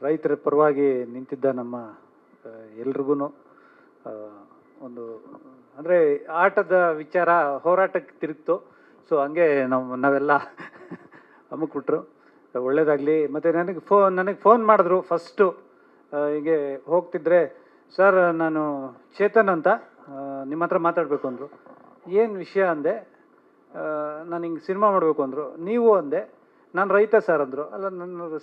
ರೈತರ ಪರವಾಗಿ ನಿಂತಿದ್ದ ನಮ್ಮ ಎಲ್ರಿಗೂ ಒಂದು ಅಂದರೆ ಆಟದ ವಿಚಾರ ಹೋರಾಟಕ್ಕೆ ತಿರುಗ್ತು. ಸೊ ಹಂಗೆ ನಾವೆಲ್ಲ ಅಮ್ಮಕ್ಬಿಟ್ರು. ಒಳ್ಳೇದಾಗಲಿ. ಮತ್ತು ನನಗೆ ಫೋನ್ ಮಾಡಿದ್ರು ಫಸ್ಟು. ಹೀಗೆ ಹೋಗ್ತಿದ್ರೆ, ಸರ್ ನಾನು ಚೇತನ್ ಅಂತ ನಿಮ್ಮ ಹತ್ರ ಮಾತಾಡಬೇಕು ಅಂದರು. ಏನು ವಿಷಯ ಅಂದೆ. ನಾನು ಹಿಂಗೆ ಸಿನಿಮಾ ಮಾಡಬೇಕು ಅಂದರು. ನೀವು ಅಂದೆ. ನಾನು ರೈತ ಸರ್ ಅಂದರು. ಅಲ್ಲ, ನನ್ನ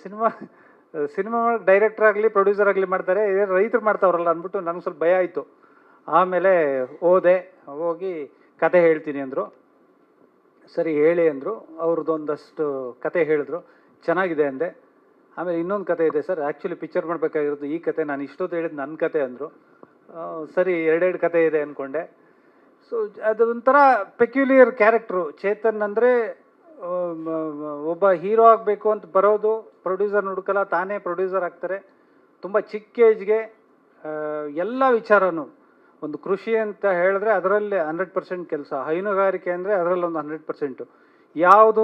ಸಿನಿಮಾ ಡೈರೆಕ್ಟರ್ ಆಗಲಿ ಪ್ರೊಡ್ಯೂಸರ್ ಆಗಲಿ ಮಾಡ್ತಾರೆ, ರೈತರು ಮಾಡ್ತಾವ್ರಲ್ಲ ಅಂದ್ಬಿಟ್ಟು ನನಗೆ ಸ್ವಲ್ಪ ಭಯ ಆಯಿತು. ಆಮೇಲೆ ಹೋಗಿ ಕತೆ ಹೇಳ್ತೀನಿ ಅಂದರು. ಸರಿ ಹೇಳಿ ಅಂದರು. ಅವ್ರದ್ದು ಒಂದಷ್ಟು ಕತೆ ಹೇಳಿದ್ರು. ಚೆನ್ನಾಗಿದೆ ಅಂದೆ. ಆಮೇಲೆ ಇನ್ನೊಂದು ಕತೆ ಇದೆ ಸರ್, ಆ್ಯಕ್ಚುಲಿ ಪಿಕ್ಚರ್ ಮಾಡಬೇಕಾಗಿರೋದು ಈ ಕತೆ, ನಾನು ಇಷ್ಟೊತ್ತು ಹೇಳಿದ್ದು ನನ್ನ ಕತೆ ಅಂದರು. ಸರಿ, ಎರಡೆರಡು ಕತೆ ಇದೆ ಅಂದ್ಕೊಂಡೆ. ಸೊ ಅದು ಒಂಥರ ಪೆಕ್ಯುಲಿಯರ್ ಕ್ಯಾರೆಕ್ಟ್ರು. ಚೇತನ್ ಅಂದರೆ ಒಬ್ಬ ಹೀರೋ ಆಗಬೇಕು ಅಂತ ಬರೋದು, ಪ್ರೊಡ್ಯೂಸರ್ ಹುಡುಕಲ್ಲ, ತಾನೇ ಪ್ರೊಡ್ಯೂಸರ್ ಆಗ್ತಾರೆ. ತುಂಬ ಚಿಕ್ಕ ಏಜ್ಗೆ ಎಲ್ಲ ವಿಚಾರನೂ, ಒಂದು ಕೃಷಿ ಅಂತ ಹೇಳಿದ್ರೆ ಅದರಲ್ಲಿ 100% ಕೆಲಸ, ಹೈನುಗಾರಿಕೆ ಅಂದರೆ ಅದರಲ್ಲಿ ಒಂದು 100%. ಯಾವುದೂ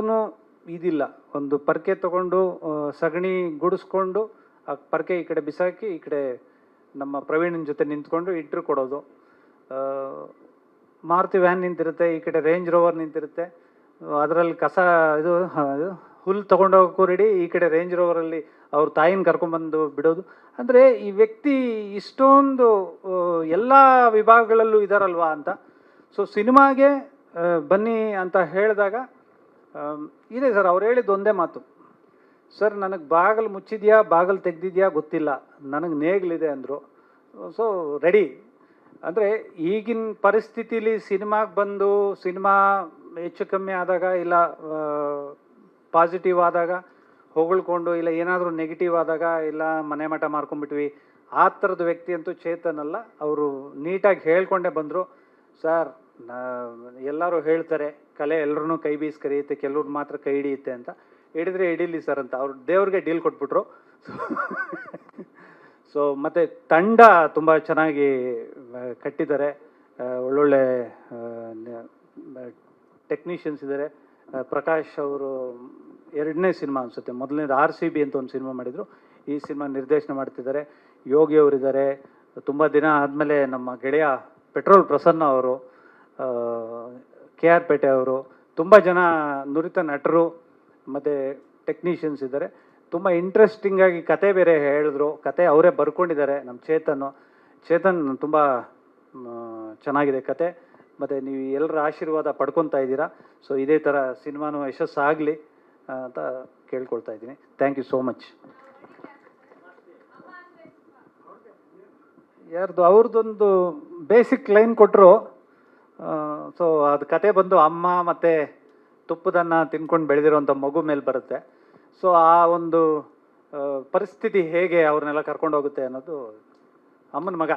ಇದಿಲ್ಲ. ಒಂದು ಪರ್ಕೆ ತೊಗೊಂಡು ಸಗಣಿ ಗುಡಿಸ್ಕೊಂಡು ಆ ಪರ್ಕೆ ಈ ಕಡೆ ಬಿಸಾಕಿ ಈ ಕಡೆ ನಮ್ಮ ಪ್ರವೀಣನ ಜೊತೆ ನಿಂತ್ಕೊಂಡು ಇಟ್ಟರು ಕೊಡೋದು. ಮಾರುತಿ ವ್ಯಾನ್ ನಿಂತಿರುತ್ತೆ, ಈ ಕಡೆ ರೇಂಜ್ ರೋವರ್ ನಿಂತಿರುತ್ತೆ, ಅದರಲ್ಲಿ ಕಸ ಇದು ಹುಲ್ಲು ತೊಗೊಂಡೋಗೋಕ್ಕೂ ರೆಡಿ, ಈ ಕಡೆ ರೇಂಜ್ ರೋವರಲ್ಲಿ ಅವ್ರ ತಾಯಿನ ಕರ್ಕೊಂಬಂದು ಬಿಡೋದು. ಅಂದರೆ ಈ ವ್ಯಕ್ತಿ ಇಷ್ಟೊಂದು ಎಲ್ಲ ವಿಭಾಗಗಳಲ್ಲೂ ಇದ್ದಾರಲ್ವಾ ಅಂತ. ಸೊ ಸಿನಿಮಾಗೆ ಬನ್ನಿ ಅಂತ ಹೇಳಿದಾಗ ಇದೆ ಸರ್, ಅವ್ರು ಹೇಳಿದ್ದು ಒಂದೇ ಮಾತು, ಸರ್ ನನಗೆ ಬಾಗಿಲು ಮುಚ್ಚಿದ್ಯಾ ಬಾಗಿಲು ತೆಗ್ದಿದ್ಯಾ ಗೊತ್ತಿಲ್ಲ, ನನಗೆ ನೇಗ್ಲಿದೆ ಅಂದರು. So ready. ಅಂದರೆ ಈಗಿನ ಪರಿಸ್ಥಿತಿಲಿ ಸಿನಿಮಾಗೆ ಬಂದು ಸಿನಿಮಾ ಹೆಚ್ಚು ಕಮ್ಮಿ ಆದಾಗ, ಇಲ್ಲ ಪಾಸಿಟಿವ್ ಆದಾಗ ಹೊಗಳ್ಕೊಂಡು, ಇಲ್ಲ ಏನಾದರೂ ನೆಗೆಟಿವ್ ಆದಾಗ, ಇಲ್ಲ ಮನೆ ಮಠ ಮಾರ್ಕೊಂಡ್ಬಿಟ್ವಿ, ಆ ಥರದ ವ್ಯಕ್ತಿ ಅಂತೂ ಚೇತನ್ ಅಲ್ಲ. ಅವರು ನೀಟಾಗಿ ಹೇಳ್ಕೊಂಡೇ ಬಂದರು. ಸರ್ ಎಲ್ಲರೂ ಹೇಳ್ತಾರೆ ಕಲೆ ಎಲ್ಲರೂ ಕೈ ಬೀಸಿ ಕರೆಯುತ್ತೆ, ಕೆಲವ್ರು ಮಾತ್ರ ಕೈ ಹಿಡಿಯುತ್ತೆ ಅಂತ. ಹಿಡಿದ್ರೆ ಹಿಡೀಲಿ ಸರ್ ಅಂತ ಅವ್ರು ದೇವ್ರಿಗೆ ಡೀಲ್ ಕೊಟ್ಬಿಟ್ರು. ಸೊ ಮತ್ತು ತಂಡ ತುಂಬ ಚೆನ್ನಾಗಿ ಕಟ್ಟಿದ್ದಾರೆ. ಒಳ್ಳೊಳ್ಳೆ ಟೆಕ್ನಿಷಿಯನ್ಸ್ ಇದ್ದಾರೆ. ಪ್ರಕಾಶ್ ಅವರು ಎರಡನೇ ಸಿನಿಮಾ ಅನಿಸುತ್ತೆ, ಮೊದಲನೇದು RCB ಅಂತ ಒಂದು ಸಿನಿಮಾ ಮಾಡಿದರು, ಈ ಸಿನಿಮಾ ನಿರ್ದೇಶನ ಮಾಡ್ತಿದ್ದಾರೆ. ಯೋಗಿ ಅವರಿದ್ದಾರೆ. ತುಂಬ ದಿನ ಆದಮೇಲೆ ನಮ್ಮ ಗೆಳೆಯ ಪೆಟ್ರೋಲ್ ಪ್ರಸನ್ನ ಅವರು, KR ಪೇಟೆ ಅವರು, ತುಂಬ ಜನ ನುರಿತ ನಟರು ಮತ್ತು ಟೆಕ್ನಿಷಿಯನ್ಸ್ ಇದ್ದಾರೆ. ತುಂಬ ಇಂಟ್ರೆಸ್ಟಿಂಗಾಗಿ ಕತೆ ಬೇರೆ ಹೇಳಿದ್ರು. ಕತೆ ಅವರೇ ಬರ್ಕೊಂಡಿದ್ದಾರೆ ನಮ್ಮ ಚೇತನ್. ತುಂಬ ಚೆನ್ನಾಗಿದೆ ಕತೆ. ಮತ್ತು ನೀವು ಎಲ್ಲರ ಆಶೀರ್ವಾದ ಪಡ್ಕೊತಾ ಇದ್ದೀರಾ. ಸೊ ಇದೇ ಥರ ಸಿನಿಮಾನು ಯಶಸ್ಸಾಗಲಿ ಅಂತ ಕೇಳ್ಕೊಳ್ತಾ ಇದ್ದೀನಿ. Thank you so much. ಯಾರ್ದು ಅವ್ರದ್ದೊಂದು ಬೇಸಿಕ್ ಲೈನ್ ಕೊಟ್ಟರು. ಸೊ ಅದು ಕತೆ ಬಂದು ಅಮ್ಮ ಮತ್ತು ತುಪ್ಪದನ್ನ ತಿನ್ಕೊಂಡು ಬೆಳೆದಿರೋಂಥ ಮಗು ಮೇಲೆ ಬರುತ್ತೆ. ಸೊ ಆ ಒಂದು ಪರಿಸ್ಥಿತಿ ಹೇಗೆ ಅವ್ರನ್ನೆಲ್ಲ ಕರ್ಕೊಂಡು ಹೋಗುತ್ತೆ ಅನ್ನೋದು, ಅಮ್ಮನ ಮಗ